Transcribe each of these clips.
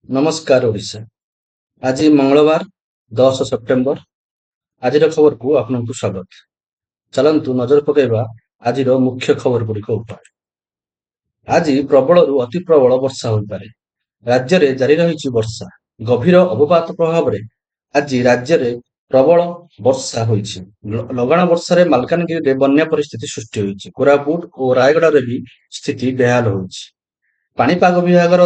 ନମସ୍କାର ଓଡ଼ିଶା। ଆଜି ମଙ୍ଗଳବାର 10 ସେପ୍ଟେମ୍ବର। ଆଜିର ଖବରକୁ ଆପଣଙ୍କୁ ସ୍ୱାଗତ। ଚାଲନ୍ତୁ ନଜର ପକାଇବା ଆଜିର ମୁଖ୍ୟ ଖବରଗୁଡ଼ିକ ଉପରେ। ଆଜି ପ୍ରବଳରୁ ଅତି ପ୍ରବଳ ବର୍ଷା ହୋଇପାରେ। ରାଜ୍ୟରେ ଜାରି ରହିଛି ବର୍ଷା। ଗଭୀର ଅବପାତ ପ୍ରଭାବରେ ଆଜି ରାଜ୍ୟରେ ପ୍ରବଳ ବର୍ଷା ହୋଇଛି। ଲଗାଣ ବର୍ଷାରେ ମାଲକାନଗିରିରେ ବନ୍ୟା ପରିସ୍ଥିତି ସୃଷ୍ଟି ହୋଇଛି। କୋରାପୁଟ ଓ ରାୟଗଡ଼ାରେ ବି ସ୍ଥିତି ବେହାଲ ହୋଇଛି। ପାଣିପାଗ ବିଭାଗର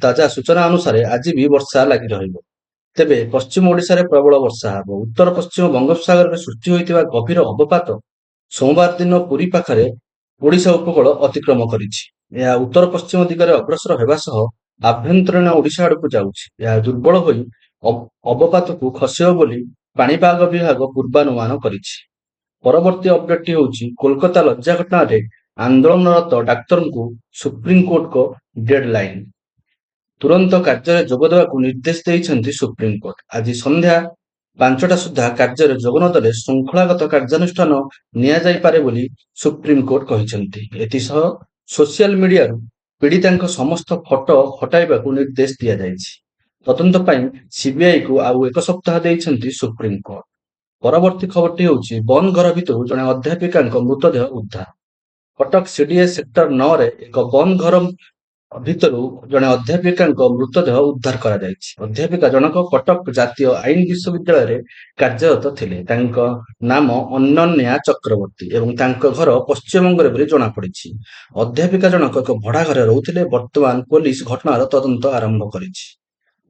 ତାଜା ସୂଚନା ଅନୁସାରେ ଆଜି ବି ବର୍ଷା ଲାଗି ରହିବ। ତେବେ ପଶ୍ଚିମ ଓଡ଼ିଶାରେ ପ୍ରବଳ ବର୍ଷା ହେବ। ଉତ୍ତର ପଶ୍ଚିମ ବଙ୍ଗୋପସାଗରରେ ସୃଷ୍ଟି ହୋଇଥିବା ଗଭୀର ଅବପାତ ସୋମବାର ଦିନ ପୁରୀ ପାଖରେ ଓଡ଼ିଶା ଉପକୂଳ ଅତିକ୍ରମ କରିଛି। ଏହା ଉତ୍ତର ପଶ୍ଚିମ ଦିଗରେ ଅଗ୍ରସର ହେବା ସହ ଆଭ୍ୟନ୍ତରୀଣ ଓଡ଼ିଶା ଆଡ଼କୁ ଯାଉଛି। ଏହା ଦୁର୍ବଳ ହୋଇ ଅବପାତକୁ ଖସିବ ବୋଲି ପାଣିପାଗ ବିଭାଗ ପୂର୍ବାନୁମାନ କରିଛି। ପରବର୍ତ୍ତୀ ଅପଡେଟଟି ହେଉଛି କୋଲକାତା ଲଜ୍ଜା ଘଟଣାରେ ଆନ୍ଦୋଳନରତ ଡାକ୍ତରଙ୍କୁ ସୁପ୍ରିମକୋର୍ଟଙ୍କ ଡେଡଲାଇନ୍। ତୁରନ୍ତ କାର୍ଯ୍ୟରେ ଯୋଗ ଦେବାକୁ ନିର୍ଦ୍ଦେଶ ଦେଇଛନ୍ତି ସୁପ୍ରିମକୋର୍ଟ। ଆଜି ସନ୍ଧ୍ୟା 5ଟା ସୁଦ୍ଧା କାର୍ଯ୍ୟରେ ଯୋଗ ନଦେଲେ ଶୃଙ୍ଖଳାଗତ କାର୍ଯ୍ୟାନୁଷ୍ଠାନ ନିଆଯାଇପାରେ ବୋଲି ସୁପ୍ରିମକୋର୍ଟ କହିଛନ୍ତି। ଏଥିସହ ସୋସିଆଲ ମିଡିଆରୁ ପୀଡ଼ିତାଙ୍କ ସମସ୍ତ ଫଟୋ ହଟାଇବାକୁ ନିର୍ଦ୍ଦେଶ ଦିଆଯାଇଛି। ତଦନ୍ତ ପାଇଁ ସିବିଆଇକୁ ଆଉ 1 ସପ୍ତାହ ଦେଇଛନ୍ତି ସୁପ୍ରିମକୋର୍ଟ। ପରବର୍ତ୍ତୀ ଖବରଟି ହେଉଛି ବନ୍ଦ ଘର ଭିତରୁ ଜଣେ ଅଧ୍ୟାପିକାଙ୍କ ମୃତଦେହ ଉଦ୍ଧାର। କଟକ ସିଡିଏସ୍ ସେକ୍ଟର 9ରେ ଏକ ବନ୍ଦ ଘର ଭିତରୁ ଜଣେ ଅଧ୍ୟାପିକାଙ୍କ ମୃତଦେହ ଉଦ୍ଧାର କରାଯାଇଛି। ଅଧ୍ୟାପିକା ଜଣକ କଟକ ଜାତୀୟ ଆଇନ ବିଶ୍ୱବିଦ୍ୟାଳୟରେ କାର୍ଯ୍ୟରତ ଥିଲେ। ତାଙ୍କ ନାମ ଅନନ୍ୟା ଚକ୍ରବର୍ତ୍ତୀ ଏବଂ ତାଙ୍କ ଘର ପଶ୍ଚିମବଙ୍ଗରେ ବୋଲି ଜଣାପଡ଼ିଛି। ଅଧ୍ୟାପିକା ଜଣକ ଏକ ଭଡ଼ା ଘରେ ରହୁଥିଲେ। ବର୍ତ୍ତମାନ ପୋଲିସ ଘଟଣାର ତଦନ୍ତ ଆରମ୍ଭ କରିଛି।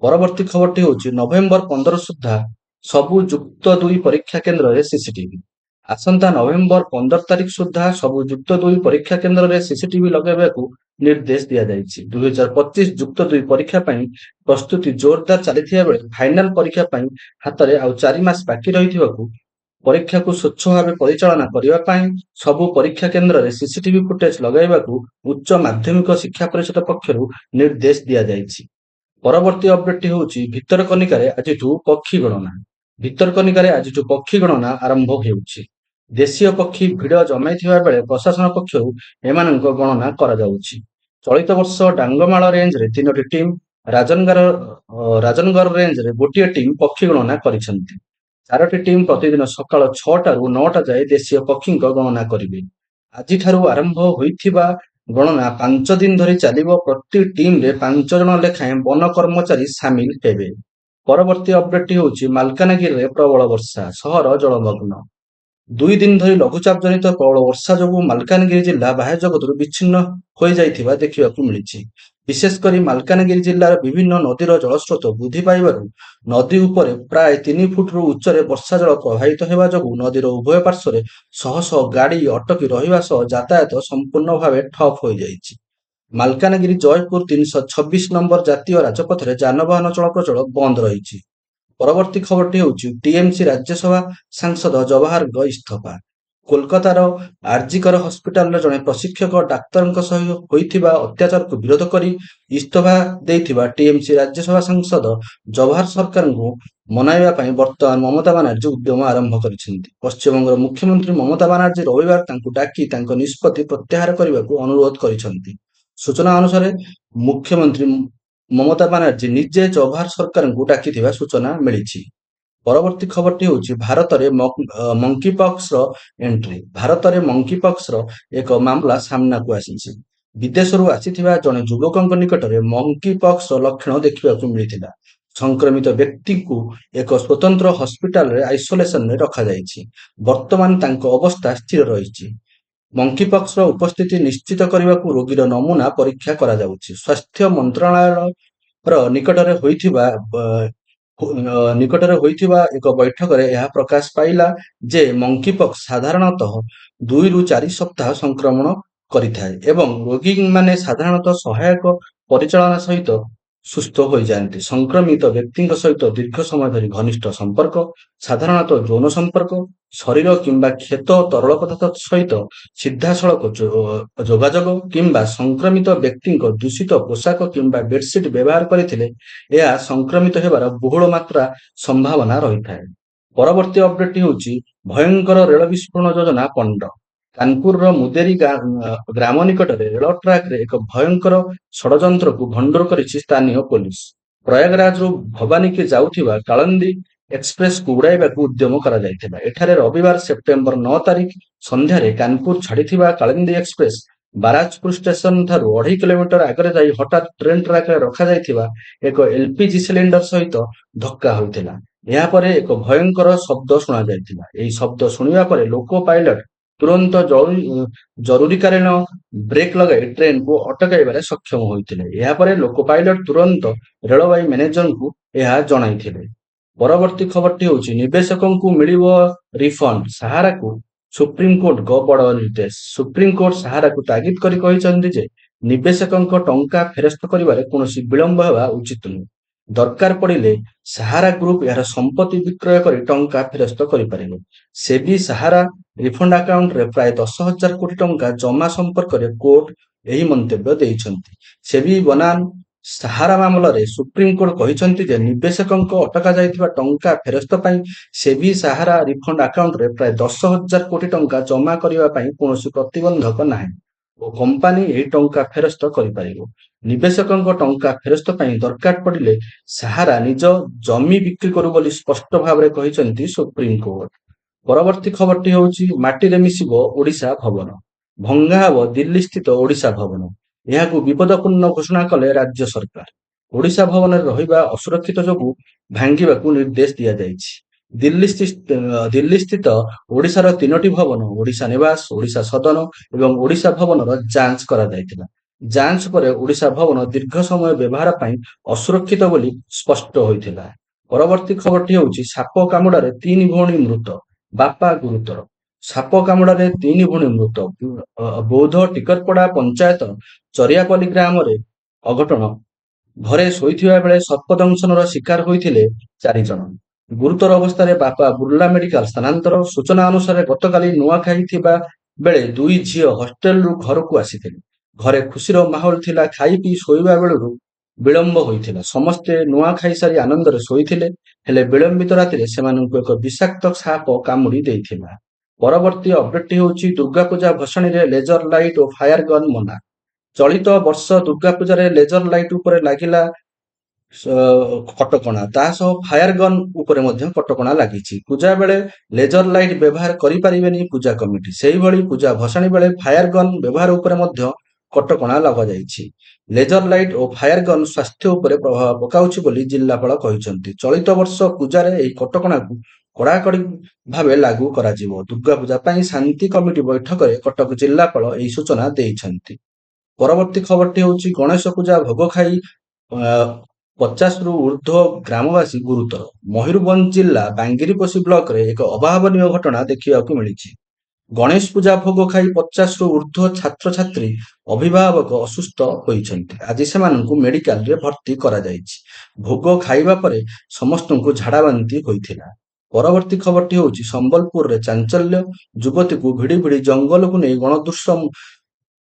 ପରବର୍ତ୍ତୀ ଖବରଟି ହେଉଛି ନଭେମ୍ବର 15 ସୁଦ୍ଧା ସବୁ ଯୁକ୍ତ 2 ପରୀକ୍ଷା କେନ୍ଦ୍ରରେ ସିସିଟିଭି। ଆସନ୍ତା ନଭେମ୍ବର 15 ତାରିଖ ସୁଦ୍ଧା ସବୁ ଯୁକ୍ତ 2 ପରୀକ୍ଷା କେନ୍ଦ୍ରରେ ସିସିଟିଭି ଲଗାଇବାକୁ ନିର୍ଦ୍ଦେଶ ଦିଆଯାଇଛି। 2025 ଯୁକ୍ତ 2 ପରୀକ୍ଷା ପାଇଁ ପ୍ରସ୍ତୁତି ଜୋରଦାର ଚାଲିଥିବା ବେଳେ ଫାଇନାଲ ପରୀକ୍ଷା ପାଇଁ ହାତରେ ଆଉ 4 ମାସ ବାକି ରହିଥିବାକୁ ପରୀକ୍ଷାକୁ ସ୍ୱଚ୍ଛ ଭାବେ ପରିଚାଳନା କରିବା ପାଇଁ ସବୁ ପରୀକ୍ଷା କେନ୍ଦ୍ରରେ ସିସିଟିଭି ଫୁଟେଜ ଲଗାଇବାକୁ ଉଚ୍ଚ ମାଧ୍ୟମିକ ଶିକ୍ଷା ପରିଷଦ ପକ୍ଷରୁ ନିର୍ଦ୍ଦେଶ ଦିଆଯାଇଛି। ପରବର୍ତ୍ତୀ ଅପଡେଟଟି ହେଉଛି ଭିତରକନିକାରେ ଆଜିଠୁ ପକ୍ଷୀ ଗଣନା। ଭିତରକନିକାରେ ଆଜିଠୁ ପକ୍ଷୀ ଗଣନା ଆରମ୍ଭ ହେଉଛି। ଦେଶୀୟ ପକ୍ଷୀ ଭିଡ଼ ଜମାଇଥିବା ବେଳେ ପ୍ରଶାସନ ପକ୍ଷରୁ ଏମାନଙ୍କ ଗଣନା କରାଯାଉଛି। ଚଳିତ ବର୍ଷ ଡାଙ୍ଗମାଳ ରେଞ୍ଜରେ 3ଟି ଟିମ୍, ରାଜନଗର ରେଞ୍ଜରେ ଗୋଟିଏ ଟିମ୍ ପକ୍ଷୀ ଗଣନା କରିଛନ୍ତି। 4ଟି ଟିମ୍ ପ୍ରତିଦିନ ସକାଳ 6ଟାରୁ 9ଟା ଯାଏ ଦେଶୀୟ ପକ୍ଷୀଙ୍କ ଗଣନା କରିବେ। ଆଜିଠାରୁ ଆରମ୍ଭ ହୋଇଥିବା ଗଣନା 5 ଦିନ ଧରି ଚାଲିବ। ପ୍ରତି ଟିମ୍ରେ 5 ଜଣ ଲେଖାଏଁ ବନ କର୍ମଚାରୀ ସାମିଲ ହେବେ। ପରବର୍ତ୍ତୀ ଅପଡେଟଟି ହେଉଛି ମାଲକାନଗିରିରେ ପ୍ରବଳ ବର୍ଷା, ସହର ଜଳମଗ୍ନ। 2 ଦିନ ଧରି ଲଘୁଚାପ ଜନିତ ପ୍ରବଳ ବର୍ଷା ଯୋଗୁଁ ମାଲକାନଗିରି ଜିଲ୍ଲା ବାହ୍ୟ ଜଗତରୁ ବିଚ୍ଛିନ୍ନ ହୋଇଯାଇଥିବା ଦେଖିବାକୁ ମିଳିଛି। ବିଶେଷ କରି ମାଲକାନଗିରି ଜିଲ୍ଲାର ବିଭିନ୍ନ ନଦୀର ଜଳସ୍ରୋତ ବୃଦ୍ଧି ପାଇବାରୁ ନଦୀ ଉପରେ ପ୍ରାୟ 3 ଫୁଟରୁ ଉଚ୍ଚରେ ବର୍ଷା ଜଳ ପ୍ରବାହିତ ହେବା ଯୋଗୁଁ ନଦୀର ଉଭୟ ପାର୍ଶ୍ୱରେ ଶହ ଶହ ଗାଡ଼ି ଅଟକି ରହିବା ସହ ଯାତାୟାତ ସମ୍ପୂର୍ଣ୍ଣ ଭାବେ ଠପ୍ ହୋଇଯାଇଛି। ମାଲକାନଗିରି ଜୟପୁର 326 ନମ୍ବର ଜାତୀୟ ରାଜପଥରେ ଯାନବାହନ ଚଳପ୍ରଚଳ ବନ୍ଦ ରହିଛି। ପରବର୍ତ୍ତୀ ଖବରଟି ହେଉଛି ଟିଏମସି ରାଜ୍ୟସଭା ସାଂସଦ ଜବାହରଙ୍କ ଇସ୍ତଫା। କୋଲକାତାର ଆରଜିକର ହସ୍ପିଟାଲରେ ଜଣେ ପ୍ରଶିକ୍ଷକ ଡାକ୍ତରଙ୍କ ସହ ହୋଇଥିବା ଅତ୍ୟାଚାରକୁ ବିରୋଧ କରି ଇସ୍ତଫା ଦେଇଥିବା ଟିଏମସି ରାଜ୍ୟସଭା ସାଂସଦ ଜବାହର ସରକାରଙ୍କୁ ମନାଇବା ପାଇଁ ବର୍ତ୍ତମାନ ମମତା ବାନାର୍ଜୀ ଉଦ୍ୟମ ଆରମ୍ଭ କରିଛନ୍ତି। ପଶ୍ଚିମବଙ୍ଗର ମୁଖ୍ୟମନ୍ତ୍ରୀ ମମତା ବାନାର୍ଜୀ ରବିବାର ତାଙ୍କୁ ଡାକି ତାଙ୍କ ନିଷ୍ପତ୍ତି ପ୍ରତ୍ୟାହାର କରିବାକୁ ଅନୁରୋଧ କରିଛନ୍ତି। ସୂଚନା ଅନୁସାରେ ମୁଖ୍ୟମନ୍ତ୍ରୀ ମମତା ବାନାର୍ଜୀ ନିଜେ ଜବାହର ସରକାରଙ୍କୁ ଡାକିଥିବା ସୂଚନା ମିଳିଛି। ପରବର୍ତ୍ତୀ ଖବରଟି ହେଉଛି ଭାରତରେ ମଙ୍କିପକ୍ସର ଏଣ୍ଟ୍ରି। ଭାରତରେ ମଙ୍କିପକ୍ସର ଏକ ମାମଲା ସାମ୍ନାକୁ ଆସିଛି। ବିଦେଶରୁ ଆସିଥିବା ଜଣେ ଯୁବକଙ୍କ ନିକଟରେ ମଙ୍କିପକ୍ସର ଲକ୍ଷଣ ଦେଖିବାକୁ ମିଳିଥିଲା। ସଂକ୍ରମିତ ବ୍ୟକ୍ତିଙ୍କୁ ଏକ ସ୍ୱତନ୍ତ୍ର ହସ୍ପିଟାଲରେ ଆଇସୋଲେସନରେ ରଖାଯାଇଛି। ବର୍ତ୍ତମାନ ତାଙ୍କ ଅବସ୍ଥା ସ୍ଥିର ରହିଛି। ମଙ୍କିପକ୍ସର ଉପସ୍ଥିତି ନିଶ୍ଚିତ କରିବାକୁ ରୋଗୀର ନମୁନା ପରୀକ୍ଷା କରାଯାଉଛି। ସ୍ୱାସ୍ଥ୍ୟ ମନ୍ତ୍ରଣାଳୟର ନିକଟରେ ହୋଇଥିବା ଏକ ବୈଠକରେ ଏହା ପ୍ରକାଶ ପାଇଲା ଯେ ମଙ୍କିପକ୍ସ ସାଧାରଣତଃ 2ରୁ 4 ସପ୍ତାହ ସଂକ୍ରମଣ କରିଥାଏ ଏବଂ ରୋଗୀମାନେ ସାଧାରଣତଃ ସହାୟକ ପରିଚାଳନା ସହିତ ସୁସ୍ଥ ହୋଇଯାଆନ୍ତି। ସଂକ୍ରମିତ ବ୍ୟକ୍ତିଙ୍କ ସହିତ ଦୀର୍ଘ ସମୟ ଧରି ଘନିଷ୍ଠ ସମ୍ପର୍କ, ସାଧାରଣତଃ ଯୌନ ସମ୍ପର୍କ, ଶରୀର କିମ୍ବା କ୍ଷତ ତରଳ ପଦାର୍ଥ ସହିତ ସିଧାସଳଖ ଯୋଗାଯୋଗ କିମ୍ବା ସଂକ୍ରମିତ ବ୍ୟକ୍ତିଙ୍କ ଦୂଷିତ ପୋଷାକ କିମ୍ବା ବେଡସିଟ୍ ବ୍ୟବହାର କରିଥିଲେ ଏହା ସଂକ୍ରମିତ ହେବାର ବହୁଳ ମାତ୍ରା ସମ୍ଭାବନା ରହିଥାଏ। ପରବର୍ତ୍ତୀ ଅପଡେଟଟି ହେଉଛି ଭୟଙ୍କର ରେଳ ବିସ୍ଫୋରଣ ଯୋଜନା ପଣ୍ଡ। କାନପୁରର ମୁଦେରୀ ଗ୍ରାମ ନିକଟରେ ରେଳ ଟ୍ରାକରେ ଏକ ଭୟଙ୍କର ଷଡ଼ଯନ୍ତ୍ରକୁ ଭଣ୍ଡୁର କରିଛି ସ୍ଥାନୀୟ ପୋଲିସ। ପ୍ରୟାଗରାଜରୁ ଭବାନୀକି ଯାଉଥିବା କାଳିନ୍ଦୀ ଏକ୍ସପ୍ରେସକୁ ଉଡ଼ାଇବାକୁ ଉଦ୍ୟମ କରାଯାଇଥିଲା। ଏଠାରେ ରବିବାର ସେପ୍ଟେମ୍ବର 9 ତାରିଖ ସନ୍ଧ୍ୟାରେ କାନପୁର ଛାଡ଼ିଥିବା କାଳିନ୍ଦୀ ଏକ୍ସପ୍ରେସ ବାରାଜପୁର ଷ୍ଟେସନଠାରୁ 2.5 କିଲୋମିଟର ଆଗରେ ଯାଇ ହଠାତ୍ ଟ୍ରେନ୍ ଟ୍ରାକରେ ରଖାଯାଇଥିବା ଏକ ଏଲ୍‌ପିଜି ସିଲିଣ୍ଡର ସହିତ ଧକ୍କା ହୋଇଥିଲା। ଏହାପରେ ଏକ ଭୟଙ୍କର ଶବ୍ଦ ଶୁଣାଯାଇଥିଲା। ଏହି ଶବ୍ଦ ଶୁଣିବା ପରେ ଲୋକୋ ପାଇଲଟ ତୁରନ୍ତ ଜରୁରୀକାଳୀନ ବ୍ରେକ୍ ଲଗାଇ ଟ୍ରେନ୍‌କୁ ଅଟକାଇବାରେ ସକ୍ଷମ ହୋଇଥିଲେ। ଏହାପରେ ଲୋକୋ ପାଇଲଟ ତୁରନ୍ତ ରେଳବାଇ ମ୍ୟାନେଜରଙ୍କୁ ଏହା ଜଣାଇଥିଲେ। ପରବର୍ତ୍ତୀ ଖବରଟି ହେଉଛି ନିବେଶକଙ୍କୁ ମିଳିବ ରିଫଣ୍ଡ, ସାହାରାକୁ ସୁପ୍ରିମକୋର୍ଟଙ୍କ ବଡ଼ ନିର୍ଦ୍ଦେଶ। ସୁପ୍ରିମକୋର୍ଟ ସାହାରାକୁ ତାଗିଦ କରି କହିଛନ୍ତି ଯେ ନିବେଶକଙ୍କ ଟଙ୍କା ଫେରସ୍ତ କରିବାରେ କୌଣସି ବିଳମ୍ବ ହେବା ଉଚିତ ନୁହେଁ। ଦରକାର ପଡ଼ିଲେ ସାହାରା ଗ୍ରୁପ ଏହାର ସମ୍ପତ୍ତି ବିକ୍ରୟ କରି ଟଙ୍କା ଫେରସ୍ତ କରିପାରିବ। ସେବି ସାହାରା ରିଫଣ୍ଡ ଆକାଉଣ୍ଟରେ ପ୍ରାୟ 10,000 କୋଟି ଟଙ୍କା ଜମା ସମ୍ପର୍କରେ କୋର୍ଟ ଏହି ମନ୍ତବ୍ୟ ଦେଇଛନ୍ତି। ସେବି ବନାମ ସାହାରା ମାମଲାରେ ସୁପ୍ରିମକୋର୍ଟ କହିଛନ୍ତି ଯେ ନିବେଶକଙ୍କ ଅଟକାଯାଇଥିବା ଟଙ୍କା ଫେରସ୍ତ ପାଇଁ ସେବି ସାହାରା ରିଫଣ୍ଡ ଆକାଉଣ୍ଟରେ ପ୍ରାୟ 10,000 କୋଟି ଟଙ୍କା ଜମା କରିବା ପାଇଁ କୌଣସି ପ୍ରତିବନ୍ଧକ ନାହିଁ ଓ କମ୍ପାନୀ ଏହି ଟଙ୍କା ଫେରସ୍ତ କରିପାରିବ। ନିବେଶକଙ୍କ ଟଙ୍କା ଫେରସ୍ତ ପାଇଁ ଦରକାର ପଡ଼ିଲେ ସାହାରା ନିଜ ଜମି ବିକ୍ରି କରୁ ବୋଲି ସ୍ପଷ୍ଟ ଭାବରେ କହିଛନ୍ତି ସୁପ୍ରିମକୋର୍ଟ। ପରବର୍ତ୍ତୀ ଖବରଟି ହେଉଛି ମାଟିରେ ମିଶିବ ଓଡ଼ିଶା ଭବନ, ଭଙ୍ଗା ହେବ ଦିଲ୍ଲୀସ୍ଥିତ ଓଡ଼ିଶା ଭବନ। ଏହାକୁ ବିପଦପୂର୍ଣ୍ଣ ଘୋଷଣା କଲେ ରାଜ୍ୟ ସରକାର। ଓଡ଼ିଶା ଭବନରେ ରହିବା ଅସୁରକ୍ଷିତ ଯୋଗୁଁ ଭାଙ୍ଗିବାକୁ ନିର୍ଦ୍ଦେଶ ଦିଆଯାଇଛି। ଦିଲ୍ଲୀସ୍ଥିତ ଓଡ଼ିଶାର 3ଟି ଭବନ ଓଡ଼ିଶା ନିବାସ, ଓଡ଼ିଶା ସଦନ ଏବଂ ଓଡ଼ିଶା ଭବନର ଯାଞ୍ଚ କରାଯାଇଥିଲା। ଯାଞ୍ଚ ପରେ ଓଡ଼ିଶା ଭବନ ଦୀର୍ଘ ସମୟ ବ୍ୟବହାର ପାଇଁ ଅସୁରକ୍ଷିତ ବୋଲି ସ୍ପଷ୍ଟ ହୋଇଥିଲା। ପରବର୍ତ୍ତୀ ଖବରଟି ହେଉଛି ସାପ କାମୁଡ଼ାରେ 3 ଭଉଣୀ ମୃତ, ବାପା ଗୁରୁତର। ସାପ କାମୁଡ଼ାରେ 3 ଭଉଣୀ ମୃତ। ବୌଦ୍ଧ ଟିକରପଡ଼ା ପଞ୍ଚାୟତ ଚରିଆପଲ୍ଲୀ ଗ୍ରାମରେ ଅଘଟଣ। ଘରେ ଶୋଇଥିବା ବେଳେ ସର୍ପଦଂଶନର ଶିକାର ହୋଇଥିଲେ 4 ଜଣ। ଗୁରୁତର ଅବସ୍ଥାରେ ବାପା ବୁର୍ଲା ମେଡିକାଲ ସ୍ଥାନାନ୍ତର। ସୂଚନା ଅନୁସାରେ ଗତକାଲି ନୂଆଖାଇ ଥିବା ବେଳେ 2 ଝିଅ ହଷ୍ଟେଲରୁ ଘରକୁ ଆସିଥିଲେ। ଘରେ ଖୁସିର ମାହୋଲ ଥିଲା। ଖାଇ ପିଇ ଶୋଇବା ବେଳରୁ ବିଳମ୍ବ ହୋଇଥିଲା। ସମସ୍ତେ ନୂଆ ଖାଇସାରି ଆନନ୍ଦରେ ଶୋଇଥିଲେ। ହେଲେ ବିଳମ୍ବିତ ରାତିରେ ସେମାନଙ୍କୁ ଏକ ବିଷାକ୍ତ ସାପ କାମୁଡ଼ି ଦେଇଥିଲା। ପରବର୍ତ୍ତୀ ଅପଡେଟଟି ହେଉଛି ଦୁର୍ଗାପୂଜା ଭସାଣୀରେ ଲେଜର ଲାଇଟ୍ ଓ ଫାୟାର ଗନ୍ ମନା। ଚଳିତ ବର୍ଷ ଦୁର୍ଗାପୂଜାରେ ଲେଜର ଲାଇଟ୍ ଉପରେ ଲାଗିଲା କଟକଣା, ତା ସହ ଫାୟାର ଗନ୍ ଉପରେ ମଧ୍ୟ କଟକଣା ଲାଗିଛି। ପୂଜା ବେଳେ ଲେଜର ଲାଇଟ୍ ବ୍ୟବହାର କରିପାରିବେନି ପୂଜା କମିଟି। ସେହିଭଳି ପୂଜା ଭସାଣୀ ବେଳେ ଫାୟାର ଗନ୍ ବ୍ୟବହାର ଉପରେ ମଧ୍ୟ କଟକଣା ଲଗାଯାଇଛି। ଲେଜର ଲାଇଟ୍ ଓ ଫାୟାର ଗନ୍ ସ୍ୱାସ୍ଥ୍ୟ ଉପରେ ପ୍ରଭାବ ପକାଉଛି ବୋଲି ଜିଲ୍ଲାପାଳ କହିଛନ୍ତି। ଚଳିତ ବର୍ଷ ପୂଜାରେ ଏହି କଟକଣାକୁ କଡ଼ାକଡ଼ି ଭାବେ ଲାଗୁ କରାଯିବ। ଦୁର୍ଗାପୂଜା ପାଇଁ ଶାନ୍ତି କମିଟି ବୈଠକରେ କଟକ ଜିଲ୍ଲାପାଳ ଏହି ସୂଚନା ଦେଇଛନ୍ତି। ପରବର୍ତ୍ତୀ ଖବରଟି ହେଉଛି ଗଣେଶ ପୂଜା ଭୋଗ ଖାଇ 50ରୁ ଉର୍ଦ୍ଧ୍ୱ ଗ୍ରାମବାସୀ ଗୁରୁତର। ମୟୂରଭଞ୍ଜ ଜିଲ୍ଲା ବାଙ୍ଗିରିପୋଷି ବ୍ଲକରେ ଏକ ଅଭାବନୀୟ ଘଟଣା ଦେଖିବାକୁ ମିଳିଛି। ଗଣେଶ ପୂଜା ଭୋଗ ଖାଇ 50ରୁ ଉର୍ଦ୍ଧ୍ୱ ଛାତ୍ରଛାତ୍ରୀ ଅଭିଭାବକ ଅସୁସ୍ଥ ହୋଇଛନ୍ତି। ଆଜି ସେମାନଙ୍କୁ ମେଡିକାଲରେ ଭର୍ତ୍ତି କରାଯାଇଛି। ଭୋଗ ଖାଇବା ପରେ ସମସ୍ତଙ୍କୁ ଝାଡ଼ା ବାନ୍ତି ହୋଇଥିଲା। ପରବର୍ତ୍ତୀ ଖବରଟି ହେଉଛି ସମ୍ବଲପୁରରେ ଚାଞ୍ଚଲ୍ୟ, ଯୁବତୀକୁ ଭିଡ଼ି ଭିଡ଼ି ଜଙ୍ଗଲକୁ ନେଇ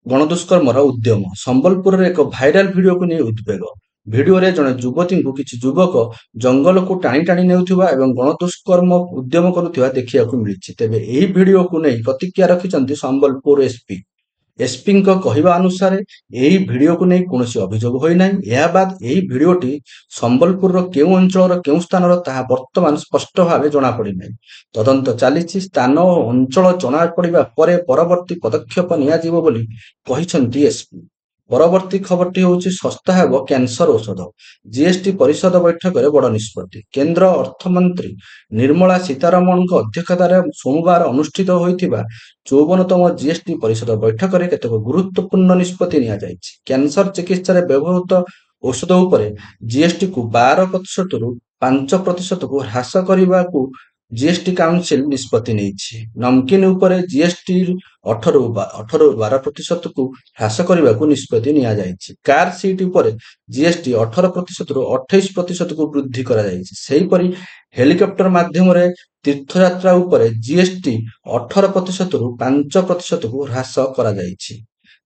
ଗଣଦୁଷ୍କର୍ମର ଉଦ୍ୟମ। ସମ୍ବଲପୁରରେ ଏକ ଭାଇରାଲ ଭିଡିଓକୁ ନେଇ ଉଦ୍ବେଗ। ଭିଡିଓରେ ଜଣେ ଯୁବତୀଙ୍କୁ କିଛି ଯୁବକ ଜଙ୍ଗଲକୁ ଟାଣି ଟାଣି ନେଉଥିବା ଏବଂ ଗଣଦୁଷ୍କର୍ମ ଉଦ୍ୟମ କରୁଥିବା ଦେଖିବାକୁ ମିଳିଛି। ତେବେ ଏହି ଭିଡିଓକୁ ନେଇ ପ୍ରତିକ୍ରିୟା ରଖିଛନ୍ତି ସମ୍ବଲପୁର ଏସ୍ପି। ଏସ୍ପିଙ୍କ କହିବା ଅନୁସାରେ ଏହି ଭିଡିଓକୁ ନେଇ କୌଣସି ଅଭିଯୋଗ ହୋଇନାହିଁ। ଏହା ବାଦ ଏହି ଭିଡିଓଟି ସମ୍ବଲପୁରର କେଉଁ ଅଞ୍ଚଳର କେଉଁ ସ୍ଥାନର ତାହା ବର୍ତ୍ତମାନ ସ୍ପଷ୍ଟ ଭାବେ ଜଣାପଡ଼ିନାହିଁ। ତଦନ୍ତ ଚାଲିଛି। ସ୍ଥାନ ଓ ଅଞ୍ଚଳ ଜଣାପଡ଼ିବା ପରେ ପରବର୍ତ୍ତୀ ପଦକ୍ଷେପ ନିଆଯିବ ବୋଲି କହିଛନ୍ତି ଏସ୍ପି। ପରବର୍ତ୍ତୀ ଖବରଟି ହେଉଛି ଶସ୍ତା ହେବ କ୍ୟାନ୍ସର ଔଷଧ, ଜିଏସ୍ଟି ପରିଷଦ ବୈଠକରେ ବଡ଼ ନିଷ୍ପତ୍ତି। କେନ୍ଦ୍ର ଅର୍ଥମନ୍ତ୍ରୀ ନିର୍ମଳା ସୀତାରମଣଙ୍କ ଅଧ୍ୟକ୍ଷତାରେ ସୋମବାର ଅନୁଷ୍ଠିତ ହୋଇଥିବା 54ତମ ଜିଏସ୍ଟି ପରିଷଦ ବୈଠକରେ କେତେକ ଗୁରୁତ୍ୱପୂର୍ଣ୍ଣ ନିଷ୍ପତ୍ତି ନିଆଯାଇଛି। କ୍ୟାନ୍ସର ଚିକିତ୍ସାରେ ବ୍ୟବହୃତ ଔଷଧ ଉପରେ ଜିଏସ୍ଟିକୁ 12%ରୁ 5%କୁ ହ୍ରାସ କରିବାକୁ ଜିଏସ୍ଟି କାଉନସିଲ ନିଷ୍ପତ୍ତି ନେଇଛି। ନମକିନ୍ ଉପରେ ଜିଏସ୍ଟି 18ରୁ 12%କୁ ହ୍ରାସ କରିବାକୁ ନିଷ୍ପତ୍ତି ନିଆଯାଇଛି। କାର୍ ସିଟ୍ ଉପରେ ଜିଏସ୍ଟି 18%ରୁ 28%କୁ ବୃଦ୍ଧି କରାଯାଇଛି। ସେହିପରି ହେଲିକପ୍ଟର ମାଧ୍ୟମରେ ତୀର୍ଥଯାତ୍ରା ଉପରେ ଜିଏସ୍ଟି 18%ରୁ 5%କୁ ହ୍ରାସ କରାଯାଇଛି।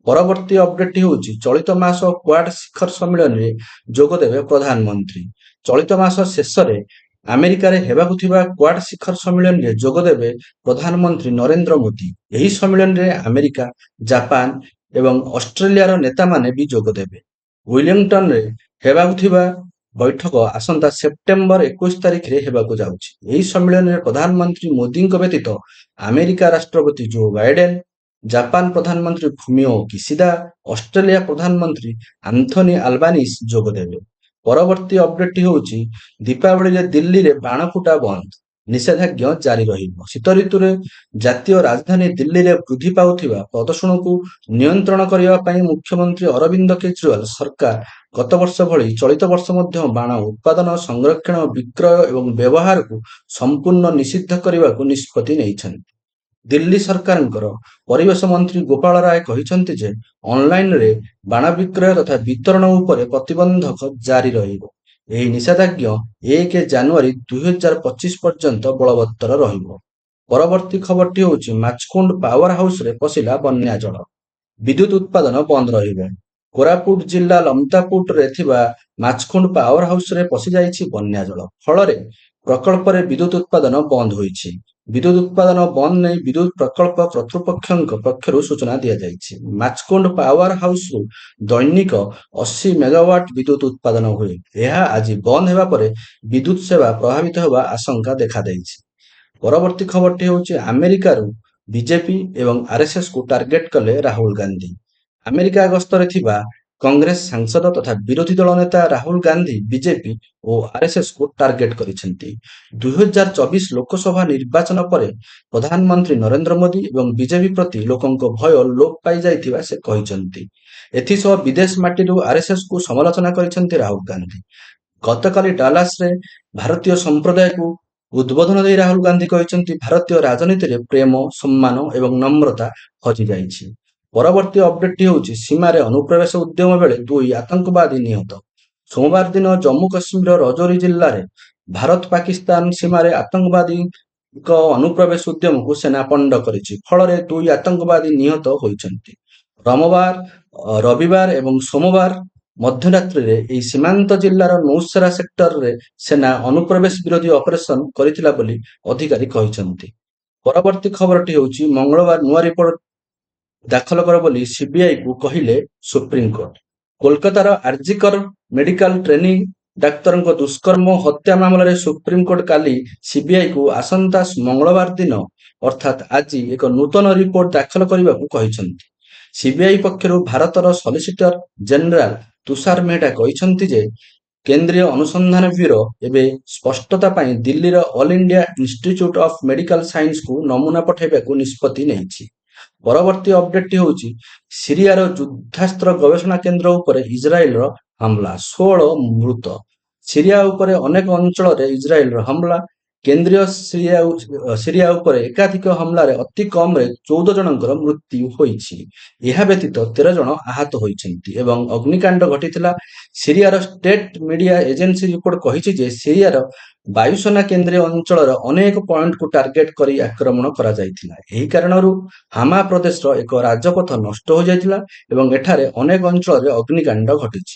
ପରବର୍ତ୍ତୀ ଅପଡେଟଟି ହେଉଛି ଚଳିତ ମାସ କ୍ୱାଡ୍ ଶିଖର ସମ୍ମିଳନୀରେ ଯୋଗଦେବେ ପ୍ରଧାନମନ୍ତ୍ରୀ। ଚଳିତ ମାସ ଶେଷରେ ଆମେରିକାରେ ହେବାକୁ ଥିବା କ୍ୱାଡ୍ ଶିଖର ସମ୍ମିଳନୀରେ ଯୋଗଦେବେ ପ୍ରଧାନମନ୍ତ୍ରୀ ନରେନ୍ଦ୍ର ମୋଦି। ଏହି ସମ୍ମିଳନୀରେ ଆମେରିକା, ଜାପାନ ଏବଂ ଅଷ୍ଟ୍ରେଲିଆର ନେତାମାନେ ବି ଯୋଗଦେବେ। ୱିଲିଂଟନରେ ହେବାକୁ ଥିବା ବୈଠକ ଆସନ୍ତା ସେପ୍ଟେମ୍ବର 21 ତାରିଖରେ ହେବାକୁ ଯାଉଛି। ଏହି ସମ୍ମିଳନୀରେ ପ୍ରଧାନମନ୍ତ୍ରୀ ମୋଦିଙ୍କ ବ୍ୟତୀତ ଆମେରିକା ରାଷ୍ଟ୍ରପତି ଜୋ ବାଇଡେନ୍, ଜାପାନ ପ୍ରଧାନମନ୍ତ୍ରୀ ଫୁମିଓ କିସିଦା, ଅଷ୍ଟ୍ରେଲିଆ ପ୍ରଧାନମନ୍ତ୍ରୀ ଆନ୍ଥୋନି ଆଲବାନିସ୍ ଯୋଗଦେବେ। ପରବର୍ତ୍ତୀ ଅପଡେଟଟି ହେଉଛି ଦୀପାବଳିରେ ଦିଲ୍ଲୀରେ ବାଣ ଫୁଟା ବନ୍ଦ, ନିଷେଧାଜ୍ଞା ଜାରି ରହିବ। ଶୀତ ଋତୁରେ ଜାତୀୟ ରାଜଧାନୀ ଦିଲ୍ଲୀରେ ବୃଦ୍ଧି ପାଉଥିବା ପ୍ରଦୂଷଣକୁ ନିୟନ୍ତ୍ରଣ କରିବା ପାଇଁ ମୁଖ୍ୟମନ୍ତ୍ରୀ ଅରବିନ୍ଦ କେଜରିୱାଲ ସରକାର ଗତ ବର୍ଷ ଭଳି ଚଳିତ ବର୍ଷ ମଧ୍ୟ ବାଣ ଉତ୍ପାଦନ, ସଂରକ୍ଷଣ, ବିକ୍ରୟ ଏବଂ ବ୍ୟବହାରକୁ ସମ୍ପୂର୍ଣ୍ଣ ନିଷିଦ୍ଧ କରିବାକୁ ନିଷ୍ପତ୍ତି ନେଇଛନ୍ତି। ଦିଲ୍ଲୀ ସରକାରଙ୍କର ପରିବେଶ ମନ୍ତ୍ରୀ ଗୋପାଳ ରାୟ କହିଛନ୍ତି ଯେ ଅନଲାଇନରେ ବାଣ ବିକ୍ରୟ ତଥା ବିତରଣ ଉପରେ ପ୍ରତିବନ୍ଧକ ଜାରି ରହିବ। ଏହି ନିଷେଧାଜ୍ଞା 1 ଜାନୁଆରୀ 2025 ପର୍ଯ୍ୟନ୍ତ ବଳବତ୍ତର ରହିବ। ପରବର୍ତ୍ତୀ ଖବରଟି ହେଉଛି ମାଛକୁଣ୍ଡ ପାୱାର ହାଉସରେ ପଶିଲା ବନ୍ୟା ଜଳ, ବିଦ୍ୟୁତ ଉତ୍ପାଦନ ବନ୍ଦ ରହିବ। କୋରାପୁଟ ଜିଲ୍ଲା ଲମତାପୁଟରେ ଥିବା ମାଛକୁଣ୍ଡ ପାୱାର ହାଉସରେ ପଶିଯାଇଛି ବନ୍ୟା ଜଳ, ଫଳରେ ପ୍ରକଳ୍ପରେ ବିଦ୍ୟୁତ ଉତ୍ପାଦନ ବନ୍ଦ ହୋଇଛି। ବିଦ୍ୟୁତ ଉତ୍ପାଦନ ବନ୍ଦ ନେଇ ବିଦ୍ୟୁତ ପ୍ରକଳ୍ପ କର୍ତ୍ତୃପକ୍ଷଙ୍କ ପକ୍ଷରୁ ସୂଚନା ଦିଆଯାଇଛି। ମାଛକୁଣ୍ଡ ପାୱାର ହାଉସରୁ ଦୈନିକ 80 ମେଗାୱାଟ ବିଦ୍ୟୁତ ଉତ୍ପାଦନ ହୁଏ। ଏହା ଆଜି ବନ୍ଦ ହେବା ପରେ ବିଦ୍ୟୁତ ସେବା ପ୍ରଭାବିତ ହେବା ଆଶଙ୍କା ଦେଖାଦେଇଛି। ପରବର୍ତ୍ତୀ ଖବରଟି ହେଉଛି ଆମେରିକାରୁ ବିଜେପି ଏବଂ ଆରଏସଏସକୁ ଟାର୍ଗେଟ କଲେ ରାହୁଲ ଗାନ୍ଧୀ। ଆମେରିକା ଗସ୍ତରେ ଥିବା କଂଗ୍ରେସ ସାଂସଦ ତଥା ବିରୋଧୀ ଦଳ ନେତା ରାହୁଲ ଗାନ୍ଧୀ ବିଜେପି ଓ ଆରଏସଏସକୁ ଟାର୍ଗେଟ କରିଛନ୍ତି। 2024 ଲୋକସଭା ନିର୍ବାଚନ ପରେ ପ୍ରଧାନମନ୍ତ୍ରୀ ନରେନ୍ଦ୍ର ମୋଦି ଏବଂ ବିଜେପି ପ୍ରତି ଲୋକଙ୍କ ଭୟ ଲୋପ ପାଇଯାଇଥିବା ସେ କହିଛନ୍ତି। ଏଥିସହ ବିଦେଶ ମାଟିରୁ ଆରଏସଏସକୁ ସମାଲୋଚନା କରିଛନ୍ତି ରାହୁଲ ଗାନ୍ଧୀ। ଗତକାଲି ଡାଲାସରେ ଭାରତୀୟ ସମ୍ପ୍ରଦାୟକୁ ଉଦ୍ବୋଧନ ଦେଇ ରାହୁଲ ଗାନ୍ଧୀ କହିଛନ୍ତି ଭାରତୀୟ ରାଜନୀତିରେ ପ୍ରେମ, ସମ୍ମାନ ଏବଂ ନମ୍ରତା ହଜିଯାଇଛି। ପରବର୍ତ୍ତୀ ଅପଡେଟଟି ହେଉଛି ସୀମାରେ ଅନୁପ୍ରବେଶ ଉଦ୍ୟମ ବେଳେ 2 ଆତଙ୍କବାଦୀ ନିହତ। ସୋମବାର ଦିନ ଜମ୍ମୁ କାଶ୍ମୀରର ରଜୌରୀ ଜିଲ୍ଲାରେ ଭାରତ ପାକିସ୍ତାନ ସୀମାରେ ଆତଙ୍କବାଦୀଙ୍କ ଅନୁପ୍ରବେଶ ଉଦ୍ୟମକୁ ସେନା ପଣ୍ଡ କରିଛି, ଫଳରେ 2 ଆତଙ୍କବାଦୀ ନିହତ ହୋଇଛନ୍ତି। ରବିବାର ଏବଂ ସୋମବାର ମଧ୍ୟରାତ୍ରିରେ ଏହି ସୀମାନ୍ତ ଜିଲ୍ଲାର ନୌସେରା ସେକ୍ଟରରେ ସେନା ଅନୁପ୍ରବେଶ ବିରୋଧୀ ଅପରେସନ କରିଥିଲା ବୋଲି ଅଧିକାରୀ କହିଛନ୍ତି। ପରବର୍ତ୍ତୀ ଖବରଟି ହେଉଛି ମଙ୍ଗଳବାର ନୂଆ ରିପୋର୍ଟ ଦାଖଲ କର ବୋଲି ସିବିଆଇକୁ କହିଲେ ସୁପ୍ରିମକୋର୍ଟ। କୋଲକାତାର ଆର୍ଜିକର ମେଡିକାଲ ଟ୍ରେନିଂ ଡାକ୍ତରଙ୍କ ଦୁଷ୍କର୍ମ ଓ ହତ୍ୟା ମାମଲାରେ ସୁପ୍ରିମକୋର୍ଟ କାଲି ସିବିଆଇକୁ ଆସନ୍ତା ମଙ୍ଗଳବାର ଦିନ ଅର୍ଥାତ୍ ଆଜି ଏକ ନୂତନ ରିପୋର୍ଟ ଦାଖଲ କରିବାକୁ କହିଛନ୍ତି। ସିବିଆଇ ପକ୍ଷରୁ ଭାରତର ସଲିସିଟର ଜେନେରାଲ ତୁଷାର ମେହଟା କହିଛନ୍ତି ଯେ କେନ୍ଦ୍ରୀୟ ଅନୁସନ୍ଧାନ ବ୍ୟୁରୋ ଏବେ ସ୍ପଷ୍ଟତା ପାଇଁ ଦିଲ୍ଲୀର all India institute of medical ସାଇନ୍ସକୁ ନମୁନା ପଠାଇବାକୁ ନିଷ୍ପତ୍ତି ନେଇଛି। ପରବର୍ତ୍ତୀ ଅପଡେଟଟି ହେଉଛି ସିରିଆର ଯୁଦ୍ଧାସ୍ତ୍ର ଗବେଷଣା କେନ୍ଦ୍ର ଉପରେ ଇସ୍ରାଏଲର ହମଲା, 16 ମୃତ। ସିରିଆ ଉପରେ ଅନେକ ଅଞ୍ଚଳରେ ଇସ୍ରାଏଲର ହମଲା। କେନ୍ଦ୍ରୀୟ ସିରିଆ ଉପରେ ଏକାଧିକ ହମଲାରେ ଅତି କମରେ 14 ଜଣଙ୍କର ମୃତ୍ୟୁ ହୋଇଛି। ଏହା ବ୍ୟତୀତ 13 ଜଣ ଆହତ ହୋଇଛନ୍ତି ଏବଂ ଅଗ୍ନିକାଣ୍ଡ ଘଟିଥିଲା। ସିରିଆର ଷ୍ଟେଟ ମିଡିଆ ଏଜେନ୍ସି ରିପୋର୍ଟ କହିଛି ଯେ ସିରିଆର ବାୟୁସେନା କେନ୍ଦ୍ରୀୟ ଅଞ୍ଚଳର ଅନେକ ପଏଣ୍ଟକୁ ଟାର୍ଗେଟ କରି ଆକ୍ରମଣ କରାଯାଇଥିଲା। ଏହି କାରଣରୁ ହାମା ପ୍ରଦେଶର ଏକ ରାଜପଥ ନଷ୍ଟ ହୋଇଯାଇଥିଲା ଏବଂ ଏଠାରେ ଅନେକ ଅଞ୍ଚଳରେ ଅଗ୍ନିକାଣ୍ଡ ଘଟିଛି।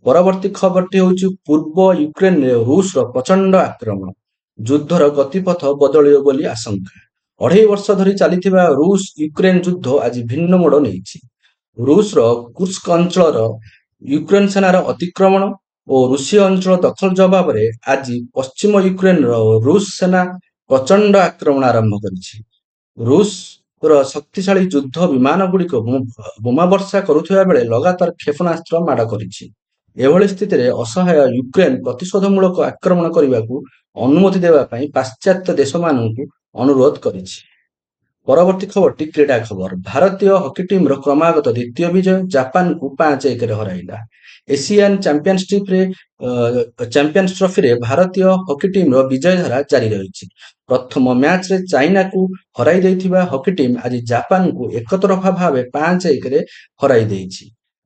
ପରବର୍ତ୍ତୀ ଖବରଟି ହେଉଛି ପୂର୍ବ ୟୁକ୍ରେନରେ ରୁଷର ପ୍ରଚଣ୍ଡ ଆକ୍ରମଣ, ଯୁଦ୍ଧର ଗତିପଥ ବଦଳିବ ବୋଲି ଆଶଙ୍କା। 2.5 ବର୍ଷ ଧରି ଚାଲିଥିବା ରୁଷ ୟୁକ୍ରେନ ଯୁଦ୍ଧ ଆଜି ଭିନ୍ନ ମୋଡ଼ ନେଇଛି। ରୁଷର କୁର୍ସ୍କ ଅଞ୍ଚଳର ୟୁକ୍ରେନ ସେନାର ଅତିକ୍ରମଣ ଓ ରୁଷୀୟ ଅଞ୍ଚଳ ଦଖଲ ଜବାବରେ ଆଜି ପଶ୍ଚିମ ୟୁକ୍ରେନର ରୁଷ ସେନା ପ୍ରଚଣ୍ଡ ଆକ୍ରମଣ ଆରମ୍ଭ କରିଛି। ରୁଷର ଶକ୍ତିଶାଳୀ ଯୁଦ୍ଧ ବିମାନଗୁଡ଼ିକ ବୋମା ବର୍ଷା କରୁଥିବା ବେଳେ ଲଗାତାର କ୍ଷେପଣାସ୍ତ୍ର ମାଡ଼ କରିଛି। ଏଭଳି ସ୍ଥିତିରେ ଅସହାୟ ୟୁକ୍ରେନ ପ୍ରତିଶୋଧମୂଳକ ଆକ୍ରମଣ କରିବାକୁ ଅନୁମତି ଦେବା ପାଇଁ ପାଶ୍ଚାତ୍ୟ ଦେଶମାନଙ୍କୁ ଅନୁରୋଧ କରିଛି। ପରବର୍ତ୍ତୀ ଖବରଟି କ୍ରୀଡା ଖବର। ଭାରତୀୟ ହକି ଟିମର କ୍ରମାଗତ ଦ୍ୱିତୀୟ ବିଜୟ, ଜାପାନକୁ 5-1ରେ ହରାଇଲା। ଏସିଆନ ଚାମ୍ପିୟନ୍ସ ଟ୍ରଫିରେ ଭାରତୀୟ ହକି ଟିମର ବିଜୟ ଧାରା ଜାରି ରହିଛି। ପ୍ରଥମ ମ୍ୟାଚରେ ଚାଇନାକୁ ହରାଇ ଦେଇଥିବା ହକି ଟିମ୍ ଆଜି ଜାପାନକୁ ଏକତରଫା ଭାବେ 5-1ରେ ହରାଇ ଦେଇଛି।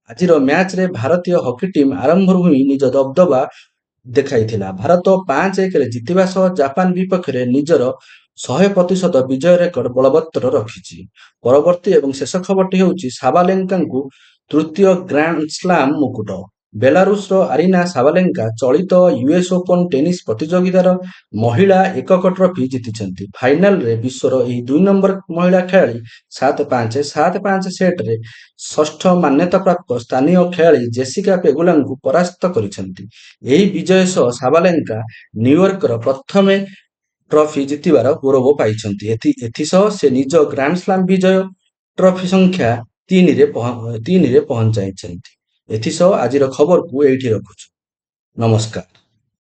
ଆଜିର ମ୍ୟାଚରେ ଭାରତୀୟ ହକି ଟିମ୍ ଆରମ୍ଭରୁ ହିଁ ନିଜ ଦବଦବା ଦେଖାଇଥିଲା। ଭାରତ 5-1ରେ ଜିତିବା ସହ ଜାପାନ ବିପକ୍ଷରେ ନିଜର 100% ବିଜୟ ରେକର୍ଡ ବଳବତ୍ତର ରଖିଛି। ପରବର୍ତ୍ତୀ ଏବଂ ଶେଷ ଖବରଟି ହେଉଛି ସାବାଲେଙ୍କାଙ୍କୁ ତୃତୀୟ ଗ୍ରାଣ୍ଡ ସ୍ଲାମ ମୁକୁଟ। ବେଲାରୁଷର ଆରିନା ସାବାଲେଙ୍କା ଚଳିତ ୟୁଏସ୍ ଓପନ ଟେନିସ୍ ପ୍ରତିଯୋଗିତାର ମହିଳା ଏକକ ଟ୍ରଫି ଜିତିଛନ୍ତି। ଫାଇନାଲରେ ବିଶ୍ୱର ଏହି 2 ନମ୍ବର ମହିଳା ଖେଳାଳି 7-5, 7-5 ସେଟରେ ଷଷ୍ଠ ମାନ୍ୟତାପ୍ରାପ୍ତ ସ୍ଥାନୀୟ ଖେଳାଳି ଜେସିକା ପେଗୁଲାଙ୍କୁ ପରାସ୍ତ କରିଛନ୍ତି। ଏହି ବିଜୟ ସହ ସାବାଲେଙ୍କା ନ୍ୟୁୟର୍କର ପ୍ରଥମେ ଟ୍ରଫି ଜିତିବାର ଗୌରବ ପାଇଛନ୍ତି। ଏଥିସହ ସେ ନିଜ ଗ୍ରାଣ୍ଡସ୍ଲାମ ବିଜୟ ଟ୍ରଫି ସଂଖ୍ୟା 3ରେ ପହଞ୍ଚାଇଛନ୍ତି। ଏଥିସହ ଆଜିର ଖବରକୁ ଏଇଠି ରଖୁଛୁ। ନମସ୍କାର।